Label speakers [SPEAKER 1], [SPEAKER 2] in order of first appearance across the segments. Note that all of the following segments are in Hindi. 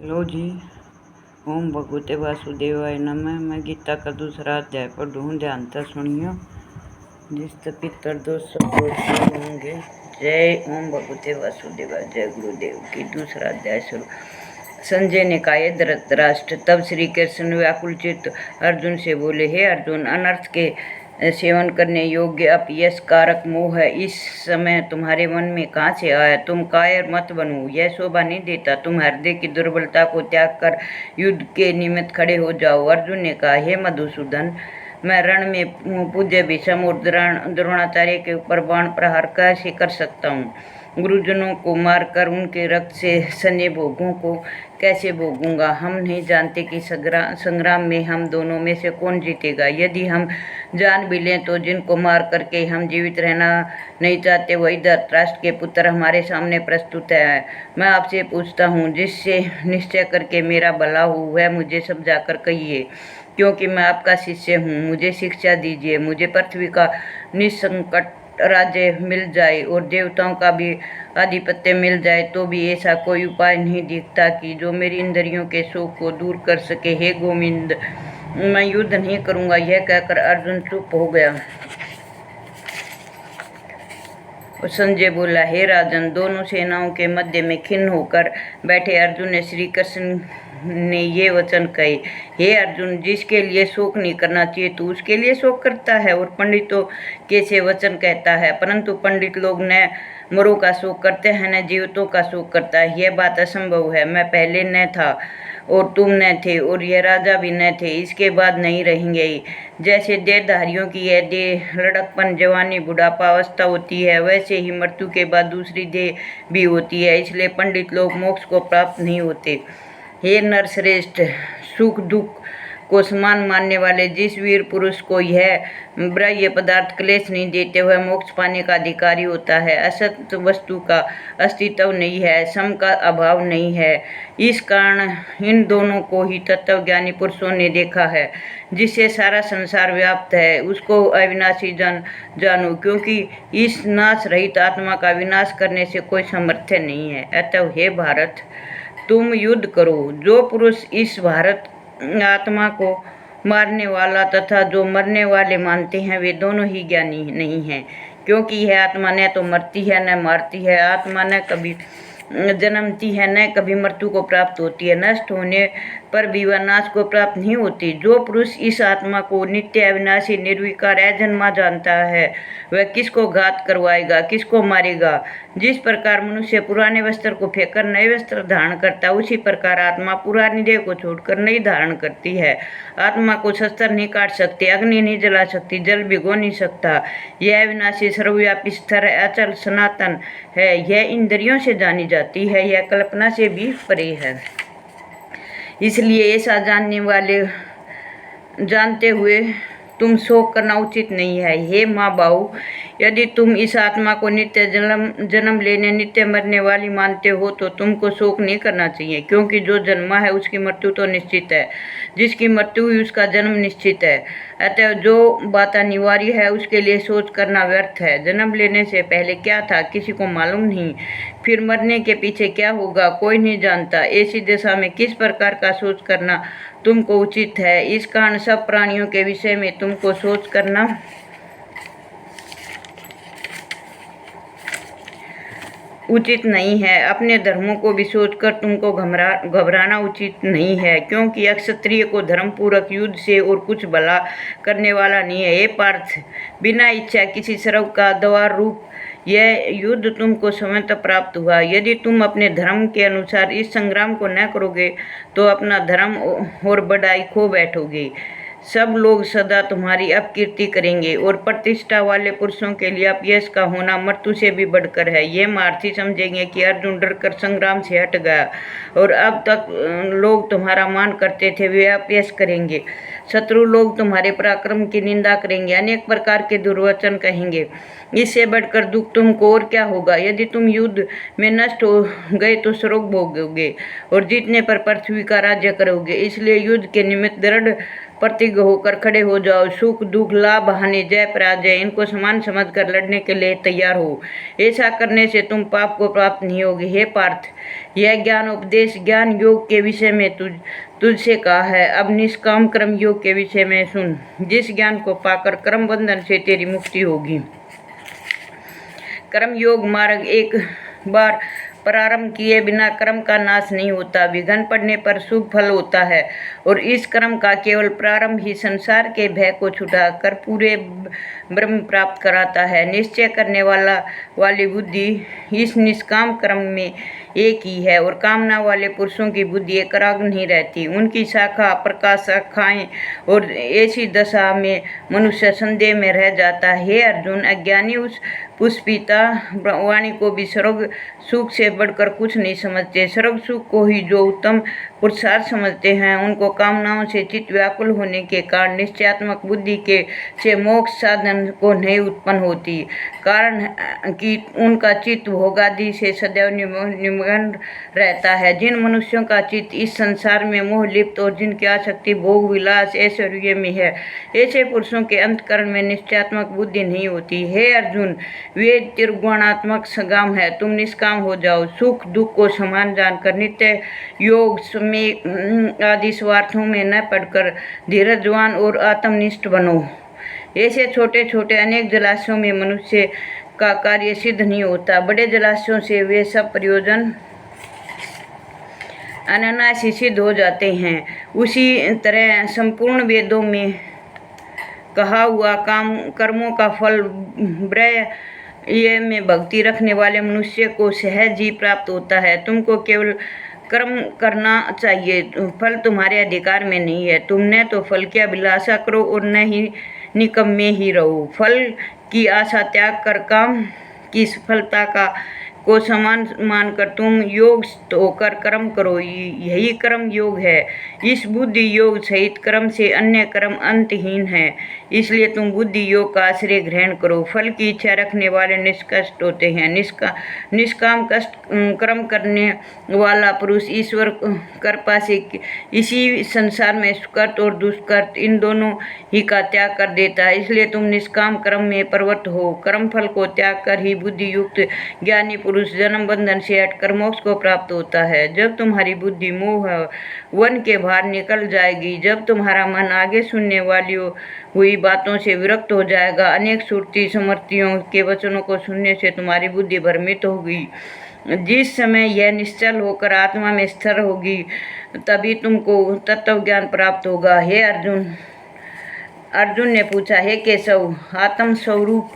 [SPEAKER 1] लो जी। ओम भगवते वासुदेवाय नमः। मैं गीता का दूसरा अध्याय पढ़ूँ, ध्यान से सुनियो। जिस पितर दोष होंगे। जय ओम भगवते वासुदेवाय। जय गुरुदेव की। दूसरा अध्याय शुरू। संजय ने कहा, धृतराष्ट्र। तब श्री कृष्ण व्याकुल चित्त अर्जुन से बोले, हे अर्जुन, अनर्थ के सेवन करने योग्य अपयश कारक मोह है इस समय तुम्हारे मन में कहाँ से आया? तुम कायर मत बनो, यह शोभा नहीं देता। तुम हृदय की दुर्बलता को त्याग कर युद्ध के निमित्त खड़े हो जाओ। अर्जुन ने कहा, हे मधुसूदन, मैं रण में पूज्य भीष्म और द्रोणाचार्य के ऊपर बाण प्रहार कैसे कर सकता हूँ? गुरुजनों को मारकर उनके रक्त से सने भोगों को कैसे भोगूंगा? हम नहीं जानते कि संग्राम में हम दोनों में से कौन जीतेगा। यदि हम जान भी लें तो जिनको मार करके हम जीवित रहना नहीं चाहते वही धृतराष्ट्र के पुत्र हमारे सामने प्रस्तुत है। मैं आपसे पूछता हूँ, जिससे निश्चय करके मेरा भला हो वह मुझे समझा कर कहिए, क्योंकि मैं आपका शिष्य हूँ। मुझे शिक्षा दीजिए। मुझे पृथ्वी का निसंकट राज्य मिल जाए और देवताओं का भी आधिपत्य मिल जाए तो भी ऐसा कोई उपाय नहीं दिखता कि जो मेरी इंद्रियों के शोक को दूर कर सके। हे गोविंद, मैं युद्ध नहीं करूंगा। यह कहकर अर्जुन चुप हो गया। संजय बोला, हे राजन, दोनों सेनाओं के मध्य में खिन्न होकर बैठे अर्जुन ने श्री कृष्ण ने ये वचन कहे, हे अर्जुन, जिसके लिए शोक नहीं करना चाहिए तो उसके लिए शोक करता है और पंडितों के से वचन कहता है। परंतु पंडित लोग न मरों का शोक करते हैं न जीवितों का शोक करता है। यह बात असंभव है। मैं पहले न था और तुम न थे और यह राजा भी न थे, इसके बाद नहीं रहेंगे। जैसे देहधारियों की यह देह लड़कपन, जवानी, बुढ़ापा अवस्था होती है, वैसे ही मृत्यु के बाद दूसरी देह भी होती है। इसलिए पंडित लोग मोक्ष को प्राप्त नहीं होते। हे नरश्रेष्ठ, सुख दुख को समान मानने वाले जिस वीर पुरुष को यह बाह्य पदार्थ क्लेश नहीं देते वह मोक्ष पाने का अधिकारी होता है। असत वस्तु का अस्तित्व नहीं है, सम का अभाव नहीं है। इस कारण इन दोनों को ही तत्वज्ञानी पुरुषों ने देखा है। जिससे सारा संसार व्याप्त है उसको अविनाशी जानो, क्योंकि इस नाश रहित आत्मा का विनाश करने से कोई सामर्थ्य नहीं है। अतः हे भारत, तुम युद्ध करो। जो पुरुष इस भारत आत्मा को मारने वाला तथा जो मरने वाले मानते हैं वे दोनों ही ज्ञानी नहीं हैं, क्योंकि यह आत्मा न तो मरती है न मारती है। आत्मा न कभी जन्मती है न कभी मृत्यु को प्राप्त होती है। नष्ट होने पर भी वह नाश को प्राप्त नहीं होती। जो पुरुष इस आत्मा को नित्य अविनाशी निर्विकार अजन्मा जानता है वह किसको घात करवाएगा, किसको मारेगा? जिस प्रकार मनुष्य पुराने वस्त्र को फेंककर नए वस्त्र धारण करता है, उसी प्रकार आत्मा पुरानी देह को छोड़कर नई धारण करती है। आत्मा को शस्त्र नहीं काट सकते, अग्नि नहीं जला सकती, जल भिगो नहीं सकता। यह अविनाशी, सर्वव्यापी, स्थिर, अचल, सनातन है। यह इंद्रियों से जानी जाती है, यह कल्पना से भी परे है। इसलिए ऐसा जानते हुए तुम शोक करना उचित नहीं है। हे माँ बाऊ, यदि तुम इस आत्मा को नित्य जन्म लेने, नित्य मरने वाली मानते हो तो तुमको शोक नहीं करना चाहिए, क्योंकि जो जन्मा है उसकी मृत्यु तो निश्चित है, जिसकी मृत्यु हुई उसका जन्म निश्चित है। अतः जो बात अनिवार्य है उसके लिए सोच करना व्यर्थ है। जन्म लेने से पहले क्या था किसी को मालूम नहीं, फिर मरने के पीछे क्या होगा कोई नहीं जानता। ऐसी दशा में किस प्रकार का सोच करना तुमको उचित है? इस कारण सब प्राणियों के विषय में तुमको सोच करना उचित नहीं है। अपने धर्मों को भी सोचकर तुमको घबराना उचित नहीं है, क्योंकि क्षत्रिय को धर्म पूर्वक युद्ध से और कुछ भला करने वाला नहीं है। हे पार्थ, बिना इच्छा किसी सर्व का द्वार रूप यह युद्ध तुमको स्वतः प्राप्त हुआ। यदि तुम अपने धर्म के अनुसार इस संग्राम को न करोगे तो अपना धर्म और बढ़ाई खो बैठोगे। सब लोग सदा तुम्हारी अपकीर्ति करेंगे और प्रतिष्ठा वाले पुरुषों के लिए अपयश का होना मृत्यु से भी बढ़कर है। ये महारथी समझेंगे कि अर्जुन डरकर संग्राम से हट गया और अब तक लोग तुम्हारा मान करते थे वे अपयश करेंगे। शत्रु लोग तुम्हारे पराक्रम की निंदा करेंगे, अनेक प्रकार के दुर्वचन कहेंगे। इससे बढ़कर दुख तुमको और क्या होगा? यदि तुम युद्ध में नष्ट हो गए तो स्वर्ग भोगोगे और जीतने पर पृथ्वी का राज्य करोगे। इसलिए युद्ध के निमित्त दृढ़ प्रतिज्ञ होकर खड़े हो जाओ। सुख दुख, लाभ हानि, जय पराजय, इनको समान समझकर लड़ने के लिए तैयार हो। ऐसा करने से तुम पाप को प्राप्त नहीं होगे। हे पार्थ, यह ज्ञान उपदेश ज्ञान योग के विषय में तुझसे कहा है। अब निष्काम कर्म योग के विषय में सुन। जिस ज्ञान को पाकर कर्म बंधन से तेरी मुक्ति होगी। कर्म योग मार्ग एक बार प्रारंभ किए बिना कर्म का नाश नहीं होता। विघ्न पड़ने पर शुभ फल होता है और इस कर्म का केवल प्रारंभ ही संसार के भय को छुटाकर पूरे ब्रह्म प्राप्त कराता है। निश्चय करने वाली बुद्धि इस निष्काम कर्म में एक ही है और कामना वाले पुरुषों की बुद्धि एकाग्र नहीं रहती। उनकी शाखा प्रकाश शाखाएं और ऐसी दशा में मनुष्य संदेह में रह जाता है। हे अर्जुन, अज्ञानी उस पुष्पिता वाणी को भी स्वर्ग सुख से बढ़कर कुछ नहीं समझते। स्वर्ग सुख को ही जो उत्तम पुरुषार्थ समझते हैं, उनको कामनाओं से चित्त व्याकुल होने के कारण निश्चयात्मक बुद्धि के से मोक्ष साधन को नहीं उत्पन्न होती। कारण कि उनका चित्त भोगादि से सदैव निमग्न रहता है। जिन मनुष्यों का चित्त इस संसार में मोह लिप्त और जिनकी आसक्ति भोग विलास ऐश्वर्य में है, ऐसे पुरुषों के अंतकरण में निश्चयात्मक बुद्धि नहीं होती। हे अर्जुन, वेद त्रिगुणात्मक संग्राम है, तुम निष्काम हो जाओ। सुख दुख को समान जानकर नित्य योग में आदि स्वार्थों में न पड़कर धीरजवान और आत्मनिष्ठ बनो। ऐसे छोटे छोटे अनेक जलाशयों में मनुष्य का कार्य सिद्ध नहीं होता। बड़े जलाशयों से वे सब प्रयोजन अनायास सिद्ध हो जाते हैं। उसी तरह संपूर्ण वेदों में कहा हुआ कर्मों का फल ये में भक्ति रखने वाले मनुष्य को सहज ही प्राप्त होता है। तुमको केवल कर्म करना चाहिए, फल तुम्हारे अधिकार में नहीं है। तुम न तो फल की अभिलाषा करो और न ही निकम्मे ही रहो। फल की आशा त्याग कर काम की सफलता को समान मानकर तुम योग होकर कर्म करो। यही कर्म योग है। इस बुद्धि योग सहित कर्म से अन्य कर्म अंतहीन है। इसलिए तुम बुद्धि योग का आश्रय ग्रहण करो। फल की इच्छा रखने वाले निष्कष्ट होते हैं। निष्काम कष्ट कर्म करने वाला पुरुष ईश्वर कृपा से इसी संसार में सुकृत और दुष्कृत इन दोनों ही का त्याग कर देता है। इसलिए तुम निष्काम कर्म में प्रवृत्त हो। कर्म फल को त्याग कर ही बुद्धि युक्त ज्ञानी पुरुष जन्म बंधन से हटकर मोक्ष को प्राप्त होता है। जब तुम्हारी बुद्धि मोह वन के बाहर निकल जाएगी, जब तुम्हारा मन आगे सुनने वाली हुई बातों से विरक्त हो जाएगा, अनेक श्रुति समर्थियों के वचनों को सुनने से तुम्हारी बुद्धि भ्रमित होगी, जिस समय यह निश्चल होकर आत्मा में स्थिर होगी, तभी तुमको तत्व ज्ञान प्राप्त होगा। हे अर्जुन ने पूछा, हे केशव, आत्म स्वरूप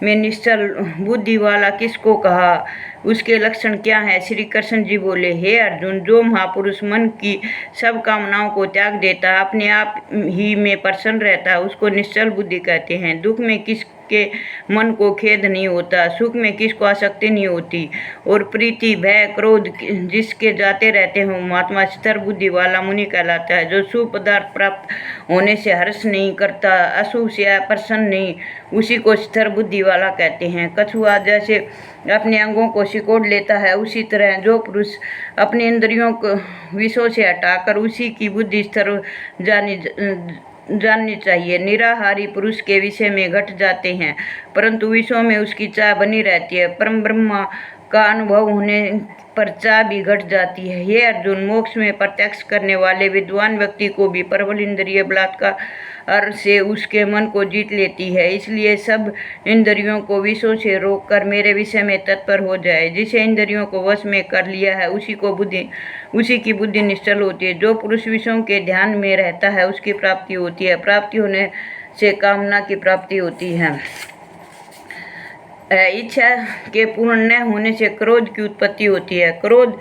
[SPEAKER 1] में निश्चल बुद्धि वाला किसको कहा? उसके लक्षण क्या है? श्री कृष्ण जी बोले, हे अर्जुन, जो महापुरुष मन की सब कामनाओं को त्याग देता, अपने आप ही में प्रसन्न रहता, उसको निश्चल बुद्धि कहते हैं। दुख में किसके मन को खेद नहीं होता, सुख में किसको आसक्ति नहीं होती और प्रीति भय क्रोध जिसके जाते रहते हो, महात्मा स्थिर बुद्धि वाला मुनि कहलाता है। जो शुभ पदार्थ प्राप्त होने से हर्ष नहीं करता, अशुभ से प्रसन्न नहीं, उसी को स्थिर बुद्धि वाला कहते हैं। कछुआ जैसे अपने अंगों को सिकोड़ लेता है, उसी तरह जो पुरुष अपने इंद्रियों को विषयों से हटाकर उसी की बुद्धि स्थिर जाननी चाहिए। निराहारी पुरुष के विषय में घट जाते हैं, परंतु विषयों में उसकी चाह बनी रहती है। परम ब्रह्म का अनुभव होने पर चाह भी घट जाती है। हे अर्जुन, मोक्ष में प्रत्यक्ष करने वाले विद्वान व्यक्ति को भी प्रबल इंद्रिय बलात्कार से उसके मन को जीत लेती है। इसलिए सब इंद्रियों को विषयों से रोककर मेरे विषय में तत्पर हो जाए। जिसे इंद्रियों को वश में कर लिया है, उसी की बुद्धि निश्चल होती है। जो पुरुष विषयों के ध्यान में रहता है, उसकी प्राप्ति होती है। प्राप्ति होने से कामना की प्राप्ति होती है। इच्छा के पूर्ण न होने से क्रोध की उत्पत्ति होती है। क्रोध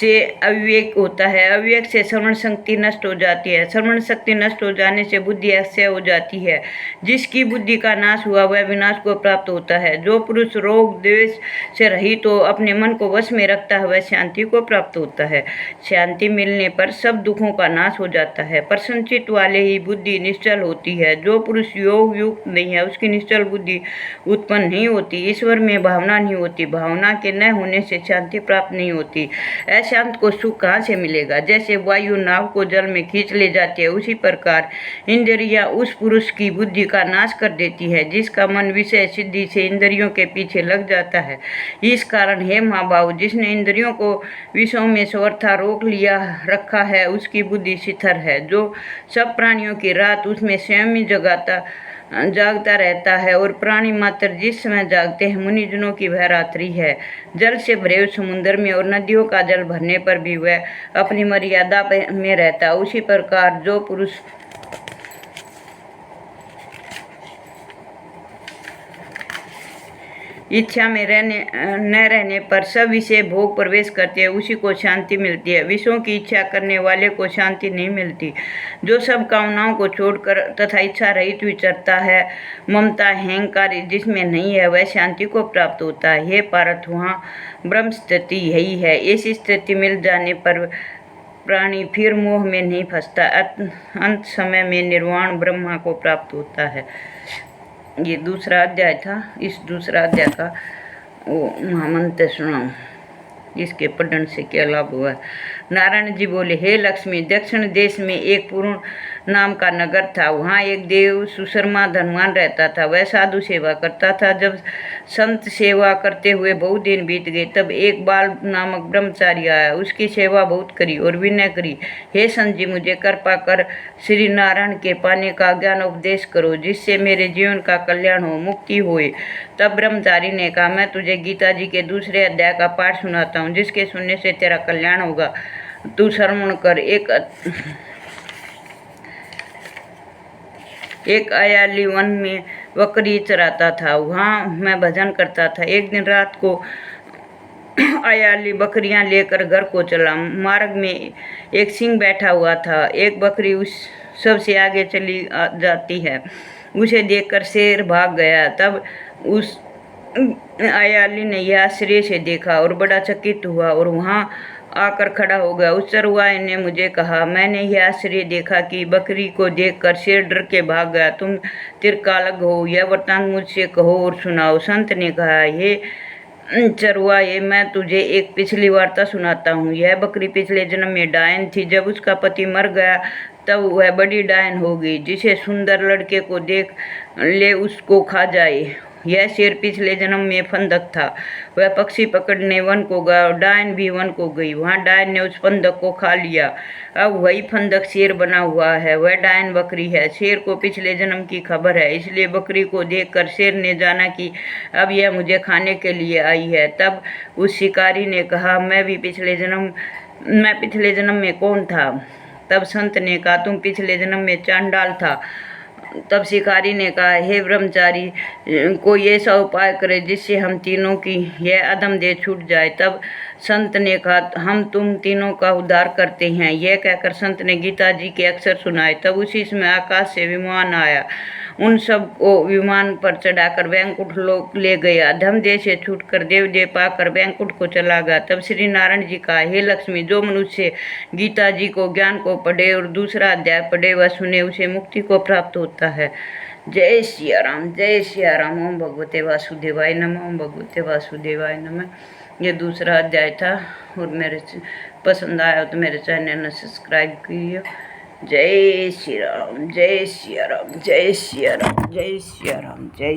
[SPEAKER 1] से अविवेक होता है। अविवेक से श्रवण शक्ति नष्ट हो जाती है। श्रवण शक्ति नष्ट हो जाने से बुद्धि अक्षय हो जाती है। जिसकी बुद्धि का नाश हुआ वह विनाश को प्राप्त होता है। जो पुरुष रोग द्वेष से रहित तो अपने मन को वश में रखता है, वह शांति को प्राप्त होता है। शांति मिलने पर सब दुखों का नाश हो जाता है। प्रसन्नचित्त वाले ही बुद्धि निश्चल होती है। जो पुरुष योग युक्त नहीं है, उसकी निश्चल बुद्धि उत्पन्न नहीं होती। ईश्वर में भावना नहीं होती। भावना के न होने से शांति प्राप्त नहीं होती। अशांत को सुख कहाँ से मिलेगा। जैसे वायु नाव को जल में खींच ले जाती है, उसी प्रकार इंद्रियां उस पुरुष की बुद्धि का नाश कर देती है जिसका मन विषय सिद्धि से इंद्रियों के पीछे लग जाता है। इस कारण हे महाभाव, जिसने इंद्रियों को विषयों में सर्वथा रोक लिया रखा है उसकी बुद्धि शिथिल है। जो सब प्राणियों की रात उसमें स्वयं ही जागता रहता है और प्राणी मात्र जिस समय जागते हैं मुनिजनों की वह रात्रि है। जल से भरे हुए समुद्र में और नदियों का जल भरने पर भी वह अपनी मर्यादा में रहता है। उसी प्रकार जो पुरुष इच्छा में न रहने पर सब विषय भोग प्रवेश करते हैं, उसी को शांति मिलती है। विषयों की इच्छा करने वाले को शांति नहीं मिलती। जो सब कामनाओं को छोड़कर तथा इच्छा रहित विचरता है, ममता अहंकार जिसमें नहीं है, वह शांति को प्राप्त होता है। हे पार्थ, वहाँ ब्रह्म स्थिति यही है। ऐसी स्थिति मिल जाने पर प्राणी फिर मोह में नहीं फंसता, अंत समय में निर्वाण ब्रह्मा को प्राप्त होता है। ये दूसरा अध्याय था। इस दूसरा अध्याय का वो महामंत्र सुनाऊं, इसके पढ़ने से क्या लाभ हुआ। नारायण जी बोले, हे लक्ष्मी, दक्षिण देश में एक पूर्ण नाम का नगर था। वहाँ एक देव सुशर्मा धनवान रहता था। वह साधु सेवा करता था। जब संत सेवा करते हुए बहुत दिन बीत गए, तब एक बाल नामक ब्रह्मचारी आया। उसकी सेवा बहुत करी और विनय करी। हे संत जी, मुझे कृपा कर श्री नारायण के पाने का ज्ञान उपदेश करो, जिससे मेरे जीवन का कल्याण हो, मुक्ति होए। तब ब्रह्मचारी ने कहा, मैं तुझे गीता जी के दूसरे अध्याय का पाठ सुनाता हूँ, जिसके सुनने से तेरा कल्याण होगा। तू श्रवण कर। एक अयाली वन में बकरी चराता था। वहाँ मैं भजन करता था। एक दिन रात को अयाली बकरियां लेकर घर को चला। मार्ग में एक सिंह बैठा हुआ था। एक बकरी उस सबसे आगे चली जाती है। उसे देखकर शेर भाग गया। तब उस अयाली ने यह आश्चर्य से देखा और बड़ा चकित हुआ और वहाँ आकर खड़ा हो गया। उस चरवाहे ने मुझे कहा, मैंने यह आश्चर्य देखा कि बकरी को देखकर शेर डर के भाग गया। तुम त्रिकालज्ञ हो, यह वृत्तांत मुझसे कहो और सुनाओ। संत ने कहा, हे चरवाहे, मैं तुझे एक पिछली वार्ता सुनाता हूँ। यह बकरी पिछले जन्म में डायन थी। जब उसका पति मर गया तब वह बड़ी डायन हो गई। जिसे सुंदर लड़के को देख ले उसको खा जाए। यह शेर पिछले जन्म में फंदक था। वह पक्षी पकड़ने वन को गया और डायन भी वन को गई। वहाँ डायन ने उस फंदक को खा लिया। अब वही फंदक शेर बना हुआ है। वह डायन बकरी है। शेर को पिछले जन्म की खबर है, इसलिए बकरी को देखकर शेर ने जाना कि अब यह मुझे खाने के लिए आई है। तब उस शिकारी ने कहा, मैं पिछले जन्म में कौन था? तब संत ने कहा, तुम पिछले जन्म में चांडाल था। तब शिकारी ने कहा, हे ब्रह्मचारी, कोई ऐसा उपाय करे जिससे हम तीनों की यह अधम देह छूट जाए। तब संत ने कहा, हम तुम तीनों का उद्धार करते हैं। यह कहकर संत ने गीता जी के अक्षर सुनाए। तब उसी समय आकाश से विमान आया। उन सब को विमान पर चढ़ाकर वैकुंठ लोक ले गया। अधम देह से छूटकर देव पाकर वैकुंठ को चला गया। तब श्री नारायण जी कहा, हे लक्ष्मी, जो मनुष्य गीता जी को ज्ञान को पढ़े और दूसरा अध्याय पढ़े व सुने, उसे मुक्ति को प्राप्त होता है। जय सिया राम, जय सिया राम। ओम भगवते वासुदेवाय नमः, ओम भगवते वासुदेवाय नमः। ये दूसरा अध्याय था और मेरे पसंद आया तो मेरे चैनल ने सब्सक्राइब कीजिए। जय श्री राम, जय सिया राम, जय सिया राम, जय सिया राम, जय